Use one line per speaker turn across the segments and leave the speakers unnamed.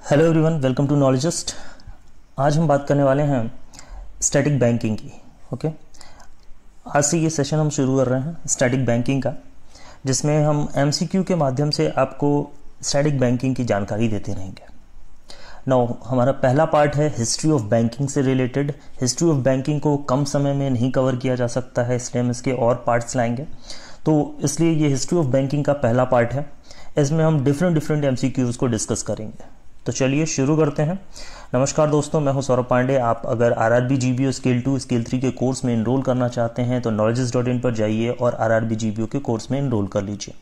Hello everyone, welcome to Knowledgist. आज हम बात करने वाले हैं स्टैटिक बैंकिंग की। ओके, आज से ये सेशन हम शुरू कर रहे हैं स्टैटिक बैंकिंग का, जिसमें हम एमसीक्यू के माध्यम से आपको स्टैटिक बैंकिंग की जानकारी देते रहेंगे। नाउ हमारा पहला पार्ट है हिस्ट्री ऑफ बैंकिंग से रिलेटेड। हिस्ट्री ऑफ बैंकिंग को कम समय में नहीं कवर किया जा सकता है, इसलिए हम इसके और पार्ट्स लाएंगे। तो इसलिए ये हिस्ट्री ऑफ बैंकिंग का पहला पार्ट है। इसमें हम डिफरेंट एमसीक्यूज को डिस्कस करेंगे। तो चलिए शुरू करते हैं। नमस्कार दोस्तों, मैं हूं सौरभ पांडे। आप अगर आरआरबी जीबीओ स्केल 2 स्केल 3 के कोर्स में एनरोल करना चाहते हैं तो knowledges.in पर जाइए और आरआरबी जीबीओ के कोर्स में एनरोल कर लीजिए।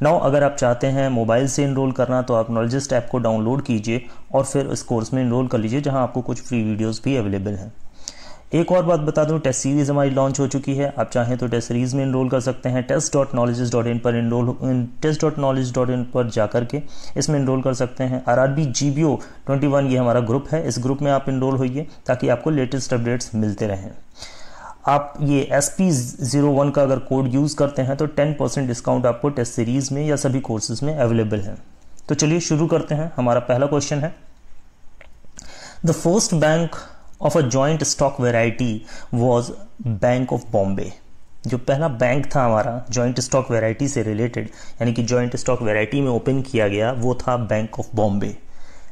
नाउ अगर आप चाहते हैं मोबाइल से एनरोल करना तो आप नॉलेजिस्ट ऐप को डाउनलोड कीजिए और फिर इस कोर्स में एनरोल कर लीजिए, जहां आपको कुछ फ्री वीडियोस भी अवेलेबल हैं। एक और बात बता दूं, टेस्ट सीरीज हमारी लॉन्च हो चुकी है। आप चाहें तो टेस्ट सीरीज में एनरोल कर सकते हैं। test.knowledges.in पर जाकर के इसमें एनरोल कर सकते हैं। आरआरबी जीबीओ 21 ये हमारा ग्रुप है, इस ग्रुप में आप एनरोल होइए ताकि आपको लेटेस्ट अपडेट्स मिलते रहें। आप ये SP01 का अगर कोड यूज करते हैं तो 10% डिस्काउंट आपको टेस्ट सीरीज में या सभी कोर्सेज में अवेलेबल है। तो चलिए शुरू करते हैं। हमारा पहला क्वेश्चन है, the first bank of a joint stock variety was bank of Bombay. जो पहला बैंक था हमारा जॉइंट स्टॉक वेराइटी से रिलेटेड, यानी कि जॉइंट स्टॉक वेराइटी में ओपन किया गया, वो था बैंक ऑफ बॉम्बे।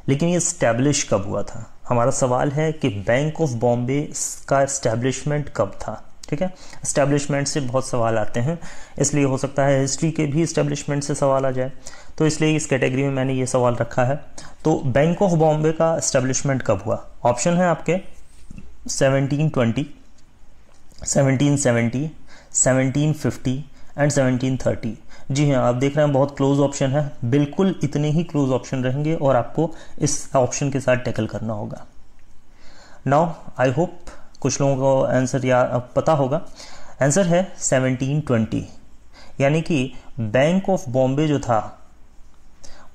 लेकिन ये स्टैब्लिश कब हुआ था? हमारा सवाल है कि बैंक ऑफ बॉम्बे का एस्टैब्लिशमेंट कब था। ठीक है, एस्टैब्लिशमेंट से बहुत सवाल आते हैं, इसलिए हो सकता है हिस्ट्री के भी एस्टैब्लिशमेंट से सवाल आ जाए, तो इसलिए इस कैटेगरी में मैंने ये सवाल रखा है। तो बैंक ऑफ बॉम्बे का एस्टैब्लिशमेंट कब हुआ? ऑप्शन है आपके 1720, 1770, 1750 एंड 1730। जी हाँ, आप देख रहे हैं बहुत क्लोज ऑप्शन है, बिल्कुल इतने ही क्लोज ऑप्शन रहेंगे और आपको इस ऑप्शन के साथ टैकल करना होगा। नाउ आई होप कुछ लोगों को आंसर पता होगा। आंसर है 1720, यानी कि बैंक ऑफ बॉम्बे जो था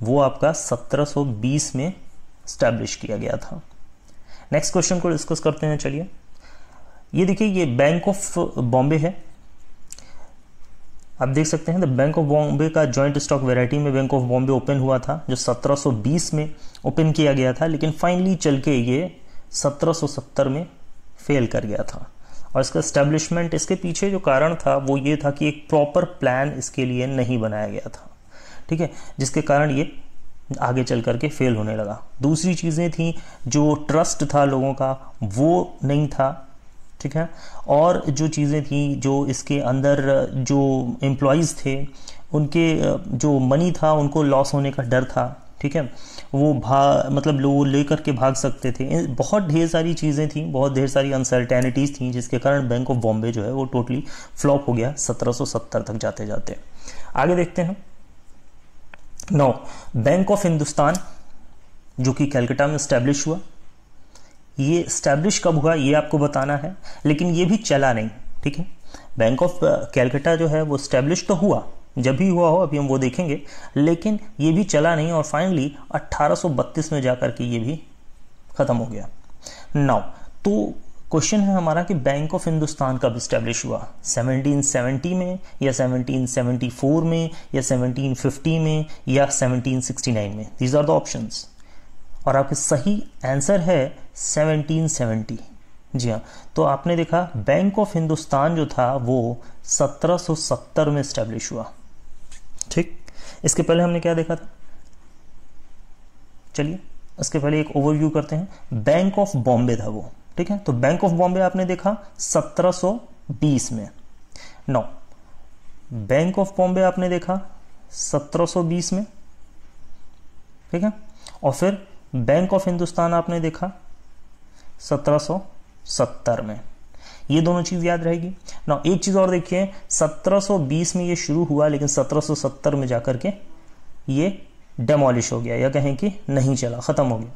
वो आपका 1720 में स्टैब्लिश किया गया था। नेक्स्ट क्वेश्चन को डिस्कस करते हैं। चलिए, ये देखिए, ये बैंक ऑफ बॉम्बे है। आप देख सकते हैं द बैंक ऑफ बॉम्बे का जॉइंट स्टॉक वेराइटी में बैंक ऑफ बॉम्बे ओपन हुआ था, जो 1720 में ओपन किया गया था, लेकिन फाइनली चल के ये 1770 में फेल कर गया था। और इसका एस्टैब्लिशमेंट, इसके पीछे जो कारण था वो ये था कि एक प्रॉपर प्लान इसके लिए नहीं बनाया गया था। ठीक है, जिसके कारण ये आगे चल करके फेल होने लगा। दूसरी चीज़ें थी, जो ट्रस्ट था लोगों का वो नहीं था। ठीक है, और जो चीज़ें थी, जो इसके अंदर जो एम्प्लॉयज़ थे उनके जो मनी था उनको लॉस होने का डर था। ठीक है, वो मतलब लोग लेकर के भाग सकते थे। बहुत ढेर सारी चीज़ें थी, बहुत ढेर सारी अनसर्टेनिटीज़ थी, जिसके कारण बैंक ऑफ बॉम्बे जो है वो टोटली फ्लॉप हो गया 1770 तक जाते जाते। आगे देखते हैं। नो, बैंक ऑफ हिंदुस्तान जो कि कलकत्ता में स्टैब्लिश हुआ, ये स्टैब्लिश कब हुआ ये आपको बताना है, लेकिन ये भी चला नहीं। ठीक है, बैंक ऑफ कलकत्ता जो है वो स्टैब्लिश तो हुआ, जब भी हुआ हो अभी हम वो देखेंगे, लेकिन ये भी चला नहीं और फाइनली 1832 में जाकर के ये भी खत्म हो गया। नाउ तो क्वेश्चन है हमारा कि बैंक ऑफ हिंदुस्तान कब स्टैब्लिश हुआ? 1770 में या 1774 में या 1750 में या 1769 में? These are the options. और आपका सही आंसर है 1770। जी हाँ, तो आपने देखा बैंक ऑफ हिंदुस्तान जो था वो 1770 में स्टैब्लिश हुआ। ठीक, इसके पहले हमने क्या देखा था? चलिए इसके पहले एक ओवरव्यू करते हैं। बैंक ऑफ बॉम्बे था वो। ठीक है, तो बैंक ऑफ बॉम्बे आपने देखा 1720 में। नो, बैंक ऑफ बॉम्बे आपने देखा 1720 में। ठीक है, और फिर बैंक ऑफ हिंदुस्तान आपने देखा 1770 में। ये दोनों चीज याद रहेगी ना। एक चीज और देखिए, 1720 में ये शुरू हुआ, लेकिन 1770 में जाकर के ये डेमोलिश हो गया, या कहें कि नहीं चला, खत्म हो गया।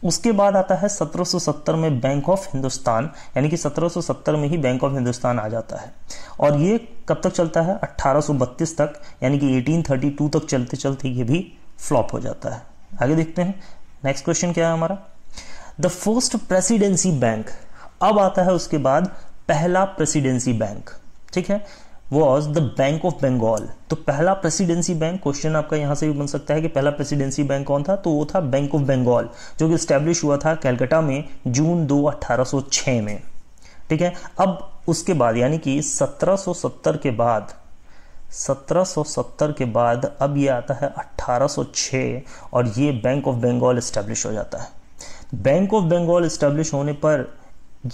उसके बाद आता है 1770 में बैंक ऑफ हिंदुस्तान, यानी कि 1770 में ही बैंक ऑफ हिंदुस्तान आ जाता है। और ये कब तक चलता है? 1832 तक, यानी कि 1832 तक चलते चलते ये भी फ्लॉप हो जाता है। आगे देखते हैं। नेक्स्ट क्वेश्चन क्या है हमारा? The first presidency bank. अब आता है उसके बाद पहला प्रेसिडेंसी बैंक। ठीक है, was the bank of Bengal. तो पहला प्रेसिडेंसी बैंक, क्वेश्चन आपका यहां से भी बन सकता है कि पहला प्रेसिडेंसी बैंक कौन था, तो वो था बैंक ऑफ बंगाल, जो कि स्टैब्लिश हुआ था कलकत्ता में जून 2, 1806 में। ठीक है, अब उसके बाद यानी कि 1770 के बाद अब ये आता है 1806 और ये बैंक ऑफ बंगाल स्टैब्लिश हो जाता है। बैंक ऑफ बंगाल स्टैब्लिश होने पर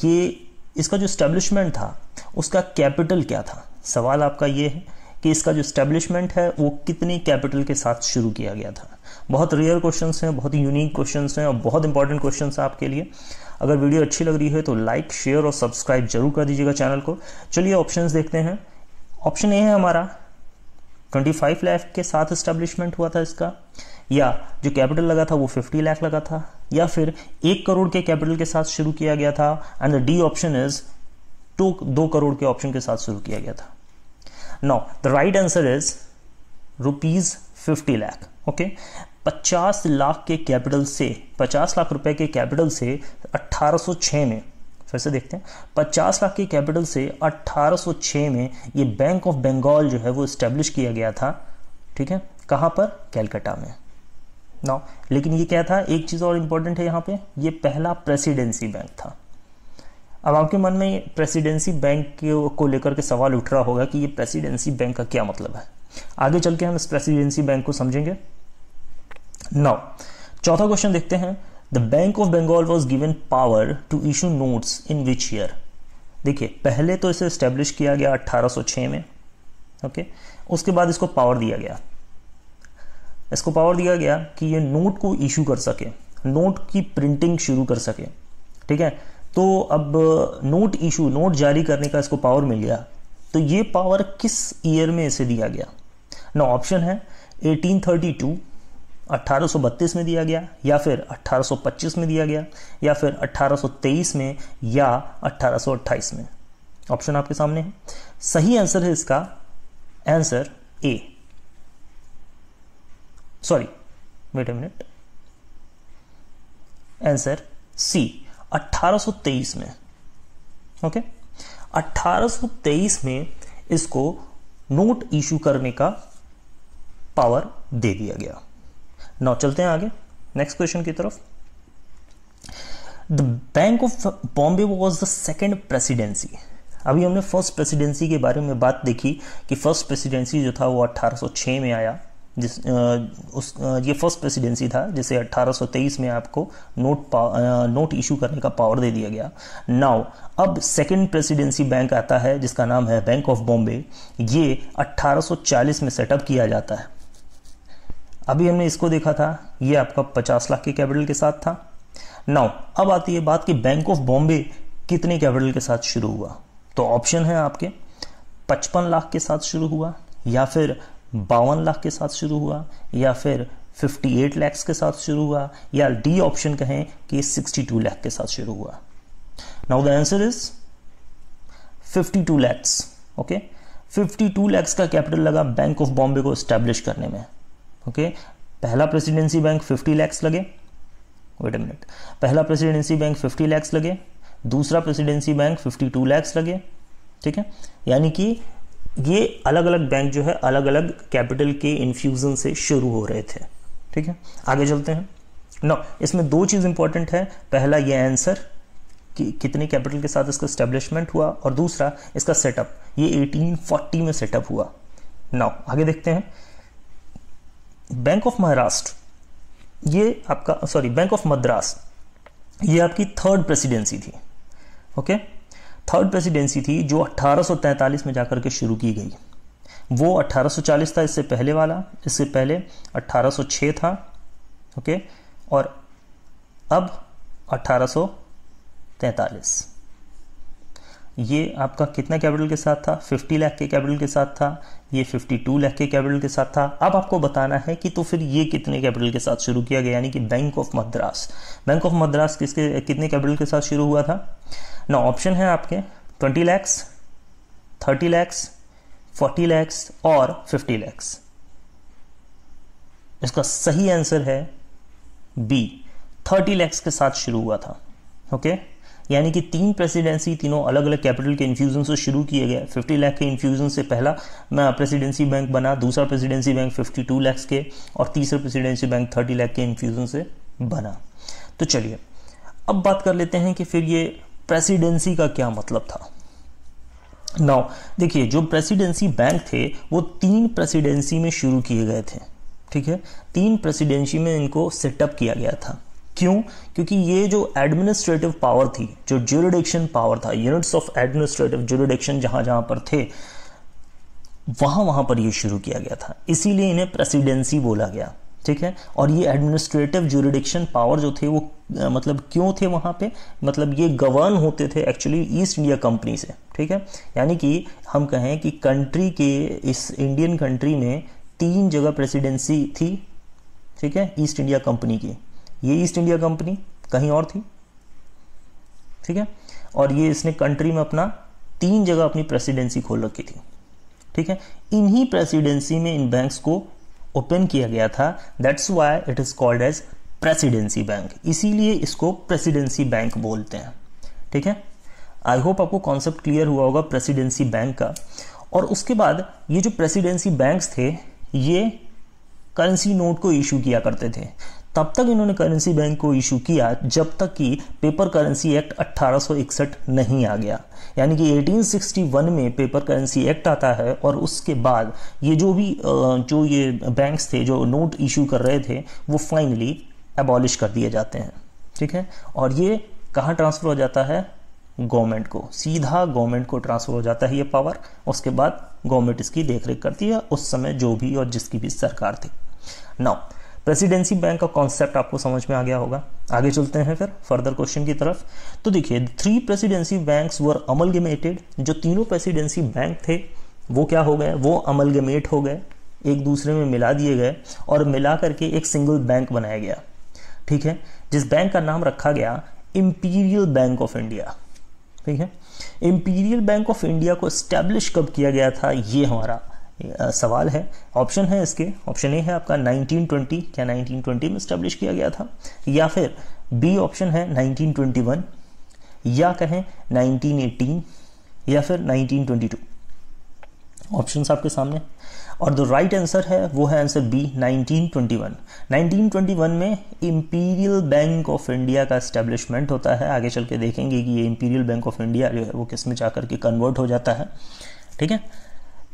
ये इसका जो स्टैब्लिशमेंट था उसका कैपिटल क्या था। सवाल आपका ये है कि इसका जो स्टैब्लिशमेंट है वो कितनी कैपिटल के साथ शुरू किया गया था। बहुत रेयर क्वेश्चंस हैं, बहुत ही यूनिक क्वेश्चंस हैं और बहुत इंपॉर्टेंट क्वेश्चंस हैं आपके लिए। अगर वीडियो अच्छी लग रही है तो लाइक, शेयर और सब्सक्राइब जरूर कर दीजिएगा चैनल को। चलिए ऑप्शंस देखते हैं। ऑप्शन ए है हमारा 25 लाख के साथ स्टैब्लिशमेंट हुआ था इसका, या जो कैपिटल लगा था वो 50 लाख लगा था, या फिर 1 करोड़ के कैपिटल के साथ शुरू किया गया था। And the D option is 2 crore के ऑप्शन के साथ शुरू किया गया था। Now the right answer is ₹50 lakh. Okay, 50 lakh के कैपिटल से, 50 लाख रुपए के कैपिटल से 1806 में, फिर से देखते हैं, 50 लाख के कैपिटल से 1806 में ये बैंक ऑफ बंगाल जो है वो स्टैब्लिश किया गया था। ठीक है, कहां पर, कलकत्ता में। नाउ लेकिन ये क्या था, एक चीज और इंपॉर्टेंट है यहां पे, ये पहला प्रेसिडेंसी बैंक था। अब आपके मन में प्रेसिडेंसी बैंक को लेकर के सवाल उठ रहा होगा कि ये प्रेसिडेंसी बैंक का क्या मतलब है। आगे चल के हम इस प्रेसिडेंसी बैंक को समझेंगे। नाउ चौथा क्वेश्चन देखते हैं। The bank of Bengal was given power to issue notes in which year. देखिए, पहले तो इसे स्टैब्लिश किया गया 1806 में। ओके, उसके बाद इसको पावर दिया गया, कि ये नोट को इशू कर सके, नोट की प्रिंटिंग शुरू कर सके। ठीक है, तो अब नोट जारी करने का इसको पावर मिल गया। तो ये पावर किस ईयर में इसे दिया गया। ना ऑप्शन है 1832, 1832 में दिया गया, या फिर 1825 में दिया गया, या फिर 1823 में, या 1828 में। ऑप्शन आपके सामने है। सही आंसर है इसका, answer A, sorry wait a minute, answer C, 1823 में। ओके, 1823 में इसको नोट इशू करने का पावर दे दिया गया। नाउ चलते हैं आगे नेक्स्ट क्वेश्चन की तरफ। The bank of Bombay was the second presidency. अभी हमने फर्स्ट प्रेसिडेंसी के बारे में बात देखी कि फर्स्ट प्रेसिडेंसी जो था वो 1806 में आया, ये फर्स्ट प्रेसिडेंसी था जिसे 1823 में आपको नोट इशू करने का पावर दे दिया गया। नाउ अब सेकंड प्रेसिडेंसी बैंक आता है जिसका नाम है बैंक ऑफ बॉम्बे। ये 1840 में सेटअप किया जाता है। अभी हमने इसको देखा था, ये आपका 50 लाख के कैपिटल के साथ था। नाउ अब आती है बात कि बैंक ऑफ बॉम्बे कितने कैपिटल के साथ शुरू हुआ। तो ऑप्शन है आपके 55 लाख के साथ शुरू हुआ, या फिर 52 लाख के साथ शुरू हुआ, या फिर 58 लाख के साथ शुरू हुआ, या डी ऑप्शन कहें कि 62 लाख के साथ शुरू हुआ। Now the answer is 52 lakh. Okay, 52 lakh का कैपिटल लगा बैंक ऑफ बॉम्बे को स्टैब्लिश करने में। ओके, पहला प्रेसिडेंसी बैंक 50 लाख लगे, वेट अ मिनट, पहला प्रेसिडेंसी बैंक 50 लाख लगे, दूसरा प्रेसिडेंसी बैंक 52 लाख लगे। ठीक है, यानी कि ये अलग अलग बैंक जो है अलग अलग कैपिटल के इन्फ्यूजन से शुरू हो रहे थे। ठीक है, आगे चलते हैं। नो, इसमें 2 चीज इंपॉर्टेंट है। पहला ये आंसर कि कितने कैपिटल के साथ इसका स्टैब्लिशमेंट हुआ, और दूसरा इसका सेटअप, ये 1840 में सेटअप हुआ। नाउ आगे देखते हैं। बैंक ऑफ महाराष्ट्र, ये आपका बैंक ऑफ मद्रास, ये आपकी थर्ड प्रेसिडेंसी थी। ओके, थर्ड प्रेसिडेंसी थी जो 1843 में जाकर के शुरू की गई। वो 1840 था इससे पहले वाला, इससे पहले 1806 था। ओके, और अब 1843। ये आपका कितना कैपिटल के साथ था, 50 लाख के कैपिटल के साथ था, ये 52 लाख के कैपिटल के साथ था। अब आपको बताना है कि तो फिर ये कितने कैपिटल के साथ शुरू किया गया, यानी कि bank of Madras. Bank of Madras कितने कैपिटल के साथ शुरू हुआ था। ना ऑप्शन है आपके 20 लाख, 30 लाख, 40 लाख और 50 लाख। इसका सही आंसर है बी, 30 लाख के साथ शुरू हुआ था। ओके, यानी कि 3 प्रेसिडेंसी तीनों अलग अलग कैपिटल के इन्फ्यूजन से शुरू किए गए। 50 लाख के इन्फ्यूजन से पहला प्रेसिडेंसी बैंक बना, दूसरा प्रेसिडेंसी बैंक 52 लाख के, और तीसरा प्रेसिडेंसी बैंक 30 लाख के इन्फ्यूजन से बना। तो चलिए अब बात कर लेते हैं कि फिर ये प्रेसिडेंसी का क्या मतलब था। नाउ देखिए, जो प्रेसिडेंसी बैंक थे वो 3 प्रेसिडेंसी में शुरू किए गए थे, ठीक है। 3 प्रेसिडेंसी में इनको सेटअप किया गया था। क्यों? क्योंकि ये जो एडमिनिस्ट्रेटिव पावर थी, जो ज्यूरिडिक्शन पावर था, यूनिट्स ऑफ एडमिनिस्ट्रेटिव ज्यूरिडिक्शन जहां जहां पर थे वहां पर ये शुरू किया गया था, इसीलिए इन्हें प्रेसिडेंसी बोला गया, ठीक है। और ये एडमिनिस्ट्रेटिव ज्यूरिडिक्शन पावर जो थे वो मतलब क्यों थे वहां पे, मतलब ये गवर्न होते थे एक्चुअली ईस्ट इंडिया कंपनी से, ठीक है। यानी कि हम कहें कि कंट्री के, इस इंडियन कंट्री में 3 जगह प्रेसिडेंसी थी, ठीक है, ईस्ट इंडिया कंपनी की। ये ईस्ट इंडिया कंपनी कहीं और थी, ठीक है, और ये इसने कंट्री में अपना 3 जगह अपनी प्रेसिडेंसी खोल रखी थी, ठीक है। इन्हीं प्रेसिडेंसी में इन बैंक्स को ओपन किया गया था, that's why it is called as presidency bank, इसीलिए इसको प्रेसिडेंसी बैंक बोलते हैं, ठीक है। आई होप आपको कॉन्सेप्ट क्लियर हुआ होगा प्रेसिडेंसी बैंक का। और उसके बाद ये जो प्रेसिडेंसी बैंक्स थे ये करेंसी नोट को इशू किया करते थे। तब तक इन्होंने करेंसी बैंक को इशू किया जब तक कि पेपर करेंसी एक्ट 1861 नहीं आ गया। यानी कि 1861 में पेपर करेंसी एक्ट आता है और उसके बाद ये जो ये बैंक्स थे जो नोट इशू कर रहे थे वो फाइनली एबॉलिश कर दिए जाते हैं, ठीक है। और ये कहाँ ट्रांसफर हो जाता है? गवर्नमेंट को, सीधा गवर्नमेंट को ट्रांसफर हो जाता है ये पावर। उसके बाद गवर्नमेंट इसकी देखरेख करती है, उस समय जो भी और जिसकी भी सरकार थी। नाउ प्रेसिडेंसी बैंक का कॉन्सेप्ट आपको समझ में आ गया होगा। आगे चलते हैं फिर फर्दर क्वेश्चन की तरफ। तो देखिए 3 प्रेसिडेंसी बैंक्स वर अमलगमेटेड। जो तीनों प्रेसिडेंसी बैंक थे वो क्या हो गए? वो अमलगमेट हो गए, एक दूसरे में मिला दिए गए और मिला करके एक सिंगल बैंक बनाया गया, ठीक है, जिस बैंक का नाम रखा गया इंपीरियल बैंक ऑफ इंडिया, ठीक है। इंपीरियल बैंक ऑफ इंडिया को एस्टैब्लिश कब किया गया था, ये हमारा सवाल है। ऑप्शन है इसके, ऑप्शन ए है आपका 1920, क्या 1920 में एस्टैब्लिश किया गया था, या फिर बी ऑप्शन है 1921, या कहें 1918, या फिर 1922। ऑप्शंस आपके सामने, और जो राइट आंसर है वो है आंसर बी 1921। 1921 में इंपीरियल बैंक ऑफ इंडिया का एस्टेब्लिशमेंट होता है। आगे चल के देखेंगे कि ये इंपीरियल बैंक ऑफ इंडिया जो है वो किस में जाकर के कन्वर्ट हो जाता है, ठीक है।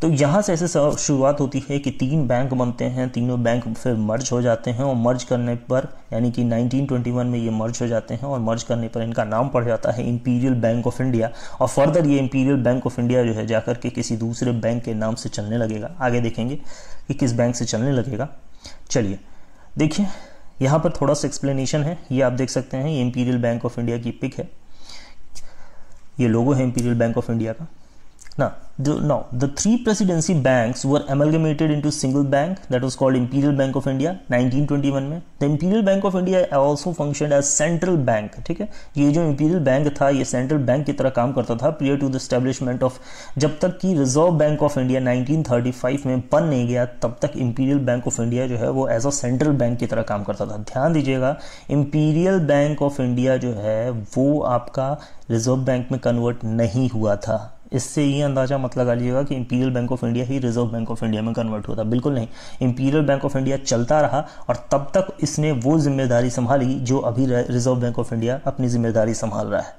तो यहाँ से ऐसे शुरुआत होती है कि 3 बैंक बनते हैं, तीनों बैंक फिर मर्ज हो जाते हैं और मर्ज करने पर यानी कि 1921 में ये मर्ज हो जाते हैं और मर्ज करने पर इनका नाम पड़ जाता है इंपीरियल बैंक ऑफ इंडिया। और फर्दर ये इंपीरियल बैंक ऑफ इंडिया जो है जाकर के किसी दूसरे बैंक के नाम से चलने लगेगा। आगे देखेंगे कि किस बैंक से चलने लगेगा। चलिए देखिए यहाँ पर थोड़ा सा एक्सप्लेनेशन है, ये आप देख सकते हैं, ये इंपीरियल बैंक ऑफ इंडिया की पिक है, ये लोगो है इंपीरियल बैंक ऑफ इंडिया का। Now, the 3 presidency banks were amalgamated into single bank that was called Imperial Bank of India 1921 में। The Imperial Bank of India also functioned as central bank, ठीक है। ये जो Imperial Bank था ये central bank की तरह काम करता था prior to the establishment of, जब तक कि Reserve Bank of India 1935 में बन नहीं गया तब तक Imperial Bank of India जो है वो एज अ सेंट्रल बैंक की तरह काम करता था। ध्यान दीजिएगा Imperial Bank of India जो है वो आपका रिजर्व बैंक में कन्वर्ट नहीं हुआ था। इससे ये अंदाजा मत लगा लीजिएगा कि imperial bank of India he reserve bank of India में कन्वर्ट होता, बिल्कुल नहीं। इंपीरियल बैंक ऑफ इंडिया चलता रहा और तब तक इसने वो जिम्मेदारी संभाली जो अभी रिजर्व बैंक ऑफ इंडिया अपनी जिम्मेदारी संभाल रहा है।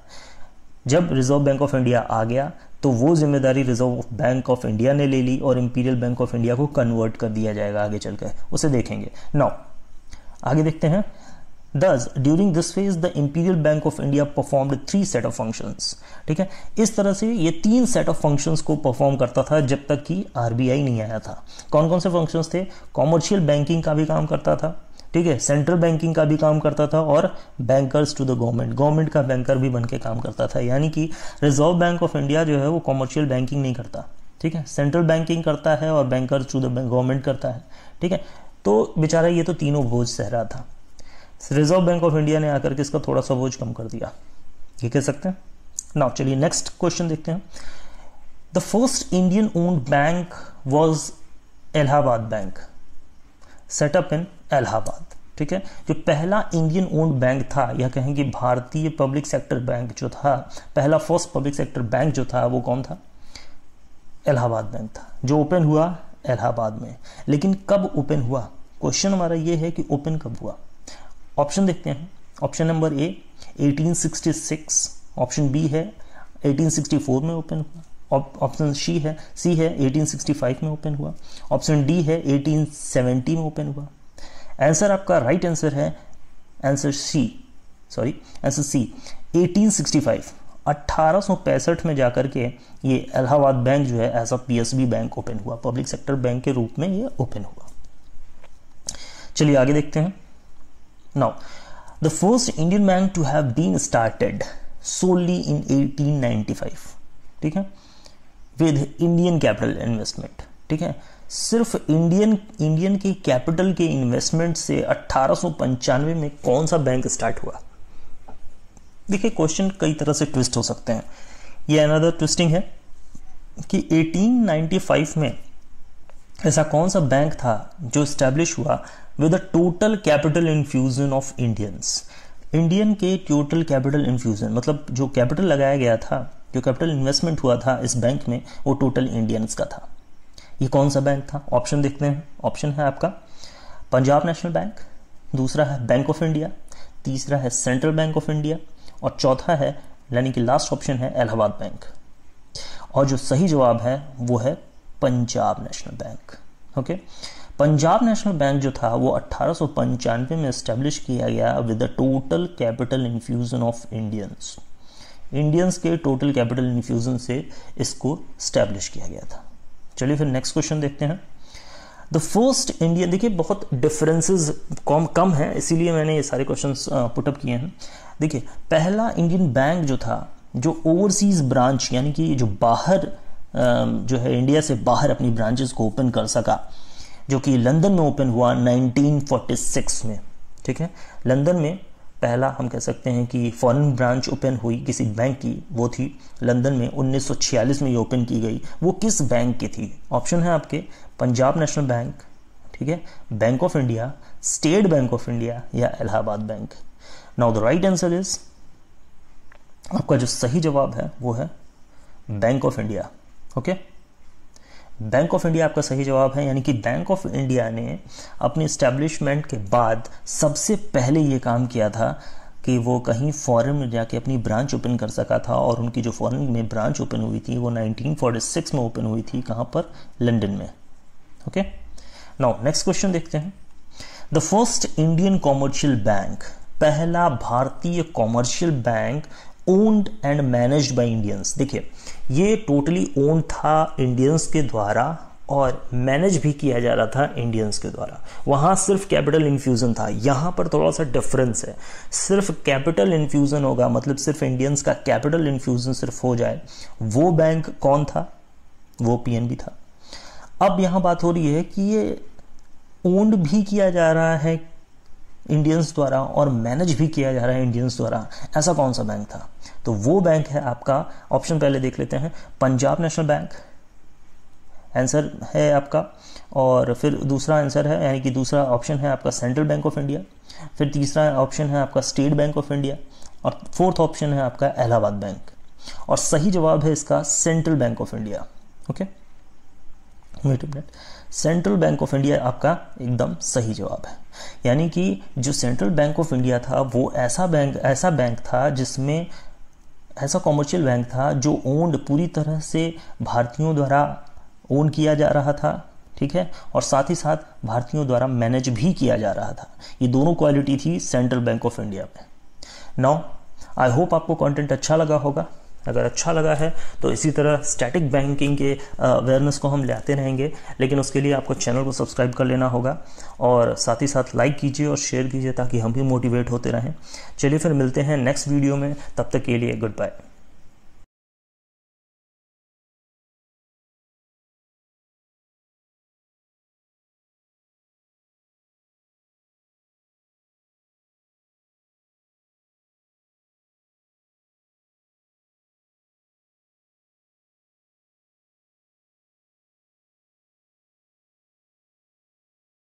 जब रिजर्व बैंक ऑफ इंडिया आ गया तो वो जिम्मेदारी रिजर्व बैंक ऑफ इंडिया ने ले ली और इंपीरियल बैंक ऑफ इंडिया को कन्वर्ट कर दिया जाएगा आगे चलकर, उसे देखेंगे। नाउ आगे देखते हैं। Thus, during this phase, the Imperial Bank of India performed 3 set of functions, ठीक है। इस तरह से ये 3 set of functions को परफॉर्म करता था जब तक कि आरबीआई नहीं आया था। कौन कौन से फंक्शंस थे? कॉमर्शियल बैंकिंग का भी काम करता था, ठीक है, सेंट्रल बैंकिंग का भी काम करता था और बैंकर्स टू द गवर्नमेंट का बैंकर भी बन के काम करता था। यानी कि रिजर्व बैंक ऑफ इंडिया जो है वो कॉमर्शियल बैंकिंग नहीं करता, ठीक है, सेंट्रल बैंकिंग करता है और बैंकर्स टू द गवर्नमेंट करता है, ठीक है। तो बेचारा ये तो तीनों बोझ सह रहा था। रिजर्व बैंक ऑफ इंडिया ने आकर के इसका थोड़ा सा बोझ कम कर दिया, ये कह सकते हैं। नाउ चलिए नेक्स्ट क्वेश्चन देखते हैं। The first Indian owned bank was Allahabad bank, set up in Allahabad, ठीक है। जो पहला इंडियन ओन्ड बैंक था, या कहें कि भारतीय पब्लिक सेक्टर बैंक जो था, पहला फर्स्ट पब्लिक सेक्टर बैंक जो था वो कौन था? इलाहाबाद बैंक था, जो ओपन हुआ इलाहाबाद में। लेकिन कब ओपन हुआ? क्वेश्चन हमारा ये है कि ओपन कब हुआ। ऑप्शन देखते हैं। Option number A 1866, option B है 1864 में ओपन हुआ, ऑप्शन सी है 1865 में ओपन हुआ, ऑप्शन डी है 1870 में ओपन हुआ। आंसर आपका राइट आंसर है आंसर सी 1865। 1865 में जाकर के ये इलाहाबाद बैंक जो है as a PSB bank open हुआ, पब्लिक सेक्टर बैंक के रूप में ये ओपन हुआ। चलिए आगे देखते हैं। Now the first Indian bank to have been started solely in 1895, ठीक है, विद इंडियन कैपिटल इन्वेस्टमेंट, ठीक है। सिर्फ इंडियन के कैपिटल के इन्वेस्टमेंट से 1895 में कौन सा बैंक स्टार्ट हुआ? देखिए क्वेश्चन कई तरह से ट्विस्ट हो सकते हैं। ये अनदर ट्विस्टिंग है कि 1895 में ऐसा कौन सा बैंक था जो स्टैब्लिश हुआ with a total capital infusion of Indians. Indian के टोटल कैपिटल इन्फ्यूजन मतलब जो कैपिटल लगाया गया था, जो कैपिटल इन्वेस्टमेंट हुआ था इस बैंक में, वो टोटल इंडियंस का था। ये कौन सा बैंक था? ऑप्शन देखते हैं। ऑप्शन है आपका पंजाब नेशनल बैंक, दूसरा है बैंक ऑफ इंडिया, तीसरा है सेंट्रल बैंक ऑफ इंडिया, और चौथा है यानी कि लास्ट ऑप्शन है इलाहाबाद बैंक। और जो सही जवाब है वो है Punjab national bank. Okay, Punjab national bank जो था वो 1895 में एस्टेब्लिश किया गया with the total capital infusion of Indians के टोटल कैपिटल इन्फ्यूजन से इसको स्टैब्लिश किया गया था। चलिए फिर नेक्स्ट क्वेश्चन देखते हैं। द फर्स्ट इंडियन, देखिए बहुत डिफरेंसेस कम है, इसीलिए मैंने ये सारे क्वेश्चंस पुटअप किए हैं। देखिए पहला इंडियन बैंक जो था, जो ओवरसीज ब्रांच यानी कि जो बाहर जो है इंडिया से बाहर अपनी ब्रांचेस को ओपन कर सका, जो कि लंदन में ओपन हुआ 1946 में, ठीक है। लंदन में पहला हम कह सकते हैं कि फॉरेन ब्रांच ओपन हुई किसी बैंक की, वो थी लंदन में 1946 में ये ओपन की गई। वो किस बैंक की थी? ऑप्शन है आपके पंजाब नेशनल बैंक, ठीक है, bank of India, state bank of India या Allahabad bank. Now the right answer is, आपका जो सही जवाब है वो है bank of India. Okay, bank of India आपका सही जवाब है। यानी कि बैंक ऑफ इंडिया ने अपने एस्टेब्लिशमेंट के बाद सबसे पहले ये काम किया था कि वो कहीं फॉरेन में जाके अपनी ब्रांच ओपन कर सका था, और उनकी जो फॉरेन में ब्रांच ओपन हुई थी वो 1946 में ओपन हुई थी। कहाँ पर? लंदन में। ओके, नाउ नेक्स्ट क्वेश्चन देखते हैं। The first Indian commercial bank, पहला भारतीय commercial bank owned and managed by Indians. देखिए ये टोटली ओन्ड था इंडियंस के द्वारा और मैनेज भी किया जा रहा था इंडियंस के द्वारा। वहां सिर्फ कैपिटल इन्फ्यूजन था, यहां पर थोड़ा सा डिफरेंस है। सिर्फ कैपिटल इन्फ्यूजन होगा मतलब सिर्फ इंडियंस का कैपिटल इन्फ्यूजन सिर्फ हो जाए, वो बैंक कौन था? वो पीएनबी था। अब यहां बात हो रही है कि ये ओन्ड भी किया जा रहा है इंडियंस द्वारा और मैनेज भी किया जा रहा है इंडियंस द्वारा, ऐसा कौन सा बैंक था? तो वो बैंक है आपका, ऑप्शन पहले देख लेते हैं, पंजाब नेशनल बैंक आंसर है आपका, और फिर दूसरा आंसर है यानी कि दूसरा ऑप्शन है आपका सेंट्रल बैंक ऑफ इंडिया, फिर तीसरा ऑप्शन है आपका स्टेट बैंक ऑफ इंडिया, और फोर्थ ऑप्शन है आपका इलाहाबाद बैंक, और सही जवाब है इसका Central Bank of India. Okay, wait a minute, Central Bank of India आपका एकदम सही जवाब है। यानी कि जो सेंट्रल बैंक ऑफ इंडिया था वो ऐसा बैंक था जिसमें ऐसा कॉमर्शियल बैंक था जो ओन्ड पूरी तरह से भारतीयों द्वारा ओन किया जा रहा था, ठीक है, और साथ ही साथ भारतीयों द्वारा मैनेज भी किया जा रहा था। ये दोनों क्वालिटी थी सेंट्रल बैंक ऑफ इंडिया में। नाउ आई होप आपको कंटेंट अच्छा लगा होगा। अगर अच्छा लगा है तो इसी तरह स्टैटिक बैंकिंग के अवेयरनेस को हम लाते रहेंगे, लेकिन उसके लिए आपको चैनल को सब्सक्राइब कर लेना होगा और साथ ही साथ लाइक कीजिए और शेयर कीजिए ताकि हम भी मोटिवेट होते रहें। चलिए फिर मिलते हैं नेक्स्ट वीडियो में, तब तक के लिए गुड बाय।